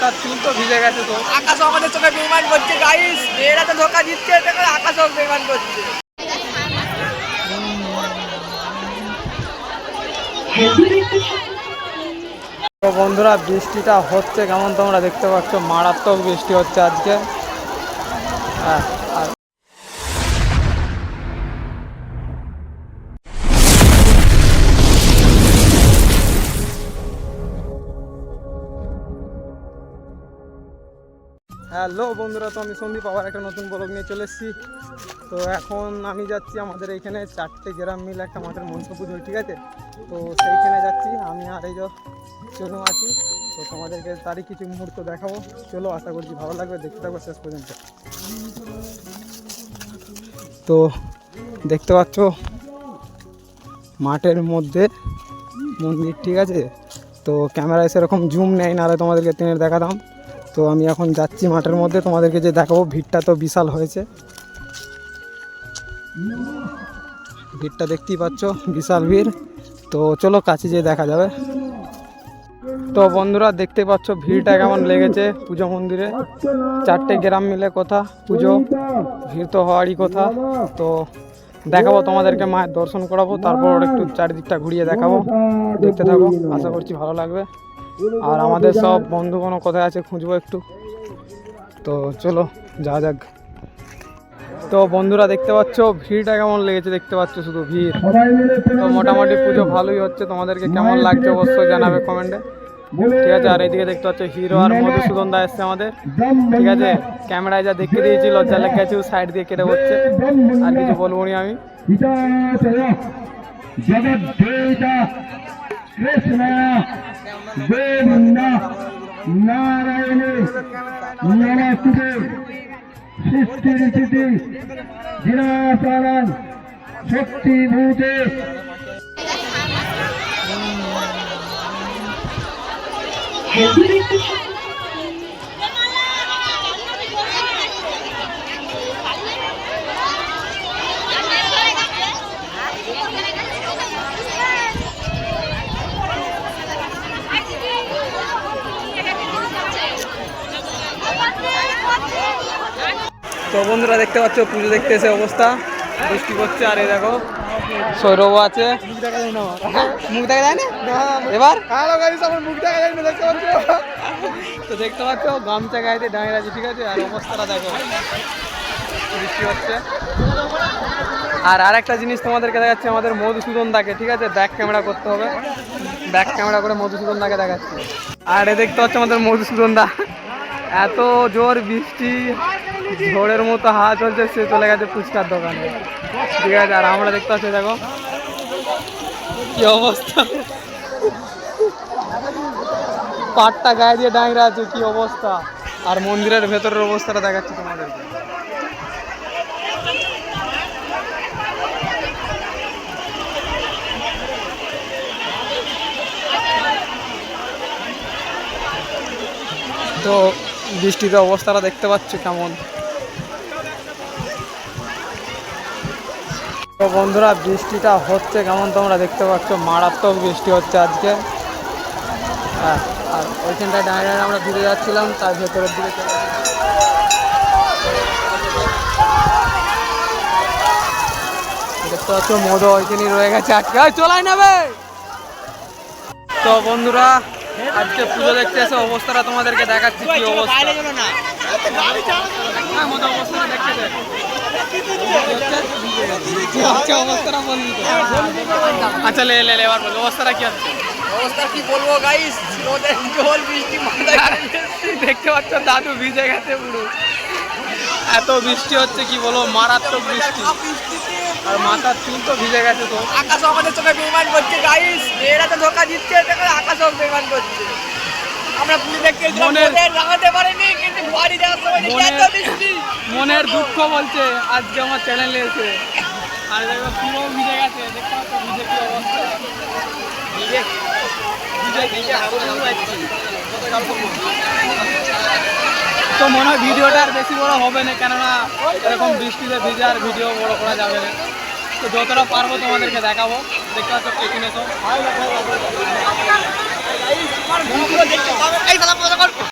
মাথার চুল তো ভিজে গেছে তো। আকাশ আমাদের চোখে বেইমান করছে গাইস, মেয়েরা তো ধোকা দিচ্ছে, আকাশও বেইমান করছে। তো বন্ধুরা বৃষ্টিটা হচ্ছে কেমন তোমরা দেখতে পাচ্ছ, মারাত্মক বৃষ্টি হচ্ছে আজকে। আর হ্যালো বন্ধুরা, তো আমি সন্দীপ আবার একটা নতুন ব্লগ নিয়ে চলে এসেছি। তো এখন আমি যাচ্ছি আমাদের এইখানে 4টে গ্রাম মিলে একটা মাঠের মনসা পুজো, ঠিক আছে? তো সেইখানে যাচ্ছি আমি আর এই যে চলু আছি। তো তোমাদেরকে তারই কিছু মুহূর্ত দেখাবো, চলো, আশা করছি ভালো লাগবে, দেখতে থাকবো শেষ পর্যন্ত। তো দেখতে পাচ্ছ মাঠের মধ্যে মন্দির, ঠিক আছে? তো ক্যামেরায় সেরকম জুম নেই, নাহলে তোমাদেরকে টেনে দেখাতাম। তো আমি এখন যাচ্ছি মাঠের মধ্যে, তোমাদেরকে যে দেখাবো। ভিড়টা তো বিশাল হয়েছে, ভিড়টা দেখতেই পাচ্ছ, বিশাল ভিড়। তো চলো কাছে যেয়ে দেখা যাবে। তো বন্ধুরা দেখতে পাচ্ছ ভিড়টা কেমন লেগেছে পুজো মন্দিরে। 4টে গ্রাম মিলে কথা পুজো, ভিড় তো হওয়ারই কথা। তো দেখাবো তোমাদেরকে, মায়ের দর্শন করাবো, তারপর একটু চারিদিকটা ঘুরিয়ে দেখাবো, দেখতে থাকো, আশা করছি ভালো লাগবে। আর আমাদের সব বন্ধুগণ কোথায় আছে খুঁজবো একটু। তো চলো যা যাক। তো বন্ধুরা দেখতে পাচ্ছ ভিড়টা কেমন লেগেছে, দেখতে পাচ্ছ শুধু ভিড়। তো মোটামুটি পুজো ভালোই হচ্ছে, তোমাদেরকে কেমন লাগছে অবশ্যই জানাবে কমেন্টে, ঠিক আছে? আর এইদিকে দেখতে পাচ্ছ হিরো আর মধুসূদন দা এসছে আমাদের, ঠিক আছে? ক্যামেরায় যা দেখে দিয়েছি, লজ্জা লেগে গেছে, সাইড দিয়ে কেটে হচ্ছে। আর কিছু বলবো নি আমি। শক্তিভূতে তো বন্ধুরা দেখতে পাচ্ছ পুজো দেখতে এসে অবস্থা, বৃষ্টি করছে। আর এই দেখো সৌরভ আছে, মুখ দেখা যায় না এবার। মুখ দেখা যায় না, দেখতে পাচ্ছ? তো দেখতে পাচ্ছ গামছা গাইতে দাঁড়িয়ে আছে, ঠিক আছে? আর অবস্থাটা দেখো, বৃষ্টি হচ্ছে। আর আরেকটা জিনিস তোমাদেরকে দেখাচ্ছে, আমাদের মধুসূদন দাকে, ঠিক আছে? ব্যাক ক্যামেরা করতে হবে, ব্যাক ক্যামেরা করে মধুসূদন দাকে দেখাচ্ছে। আর এ দেখতে পাচ্ছ আমাদের মধুসূদন দা, এত জোর বৃষ্টি, ঝড়ের মতো হাওয়া চলছে, সে চলে গেছে ফুচকার দোকানে, ঠিক আছে? আর আমরা দেখতে পাচ্ছি দেখো কি অবস্থা, পাটটা গায়ে দিয়ে দাঁড়িয়ে আছে, কি অবস্থা। আর মন্দিরের ভেতরের অবস্থাটা দেখাচ্ছি তোমাদেরকে। তো বৃষ্টিতে অবস্থাটা দেখতে পাচ্ছ কেমন। তো বন্ধুরা বৃষ্টিটা হচ্ছে কেমন তোমরা দেখতে পাচ্ছ, মারাত্মক বৃষ্টি হচ্ছে আজকে। আর ওইখানটায় দাঁড়িয়ে আমরা ঘুরে যাচ্ছিলাম, তার ভেতরের দিকে চলে দেখতে পাচ্ছ মধু ওইখানেই রয়ে গেছে আজকে, চলাই নেবে। তো বন্ধুরা আজকে পুজো দেখতে এসে অবস্থাটা তোমাদেরকে দেখাচ্ছি, কি অবস্থা। অবস্থাটা দেখতে অবস্থাটা বলবি। আচ্ছা লে এবার বল অবস্থাটা কি হচ্ছে। অবস্থা কি বলবো গাইস, জল বৃষ্টি দেখতে পাচ্ছ দাদু ভিজে গেছে পুরো, এত বৃষ্টি হচ্ছে কি বলবো, মারাত্মক বৃষ্টি। আর মাথার চুল তো ভিজে গেছে তো। আকাশ আমাদের চোখে বেইমান করছে গাইস, মেয়েরা তো ধোকা দিচ্ছে, আকাশও বেইমান করছে। আমরা পুজো দেখতে লাগাতে পারিনি, কিন্তু বাড়ি যাওয়ার সময় এত বৃষ্টি, মনের দুঃখ বলছে আজকে আমার চ্যানেলে এসে। আর দেখো পুরো ভিজে গেছে, দেখতে পাচ্ছ ভিজে কি অবস্থা, তো মনে হয় ভিডিওটা আর বেশি বড় হবে না, কেননা এরকম বৃষ্টিতে ভিজে আর ভিডিও বড় করা যাবে না। তো যতটা পারবো তোমাদেরকে দেখাবো, দেখতে পাচ্ছ পেছনে তো।